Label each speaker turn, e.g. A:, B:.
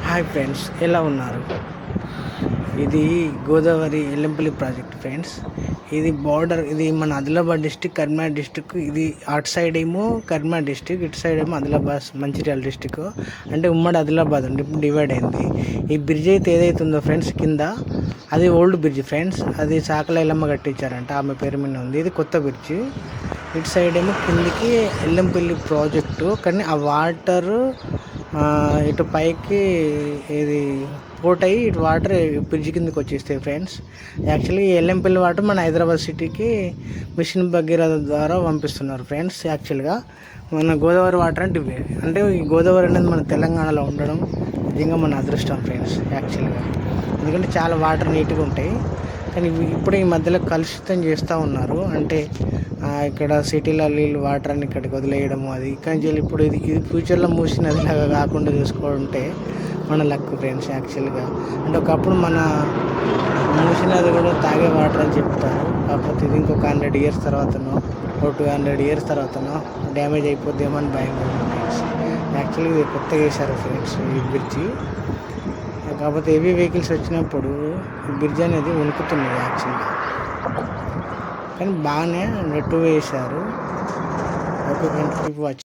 A: Hi friends, ఎలా ఉన్నారు? ఇది గోదావరి ఎల్లంపల్లి ప్రాజెక్ట్ ఫ్రెండ్స్. ఇది బార్డర్, ఇది మన ఆదిలాబాద్ డిస్టిక్, కరీంనగర్ డిస్టిక్. ఇది అటు సైడ్ ఏమో కరీంనగర్ డిస్టిక్, ఇటు సైడ్ ఏమో ఆదిలాబాద్ మంచిర్యాల డిస్టిక్. అంటే ఉమ్మడి ఆదిలాబాద్ అండి, ఇప్పుడు డివైడ్ అయింది. ఈ బ్రిడ్జ్ అయితే ఏదైతే ఉందో ఫ్రెండ్స్ కింద, అది ఓల్డ్ బ్రిడ్జ్ ఫ్రెండ్స్. అది సాకల ఎల్లమ్మ కట్టించారంట, ఆమె పేరు మీద ఉంది. ఇది కొత్త బ్రిడ్జ్. ఇటు సైడ్ ఏమో కిందికి ఎల్లంపల్లి ప్రాజెక్టు, కానీ ఆ వాటరు ఇటు పైకి ఇది పోట్ అయ్యి ఇటు వాటర్ బ్రిడ్జ్ కిందకి వచ్చేస్తాయి ఫ్రెండ్స్. యాక్చువల్లీ ఎల్లంపల్లి వాటర్ మన హైదరాబాద్ సిటీకి మిషన్ భగీరథ ద్వారా పంపిస్తున్నారు ఫ్రెండ్స్. యాక్చువల్గా మన గోదావరి వాటర్ అంటే ఇవే. అంటే ఈ గోదావరి అనేది మన తెలంగాణలో ఉండడం నిజంగా మన అదృష్టం ఫ్రెండ్స్ యాక్చువల్గా. ఎందుకంటే చాలా వాటర్ నీట్గా ఉంటాయి, కానీ ఇప్పుడు ఈ మధ్యలో కలుషితం చేస్తూ ఉన్నారు. అంటే ఇక్కడ సిటీలో నీళ్ళు వాటర్ అని ఇక్కడికి వదిలేయడము, అది కానీ ఇప్పుడు ఇది ఫ్యూచర్లో మూసినది లాగా కాకుండా చూసుకుంటే మన లక్ ఫ్రెండ్స్ యాక్చువల్గా. అంటే ఒకప్పుడు మన మూసినది కూడా తాగే వాటర్ అని చెప్తారు, కాకపోతే ఇది ఇంకొక 100 years తర్వాతనో 200 years తర్వాతనో డ్యామేజ్ అయిపోద్దేమో అని భయం ఫ్రెండ్స్. యాక్చువల్గా ఇది కొత్తగా వేశారు ఫ్రెండ్స్ ఈ బ్రిడ్జి. కాకపోతే హెవీ వెహికల్స్ వచ్చినప్పుడు బ్రిడ్జ్ అనేది వణుకుతున్నది యాక్చువల్గా, కానీ బాగానే నెట్టు వేశారు. Okay friends, keep watching.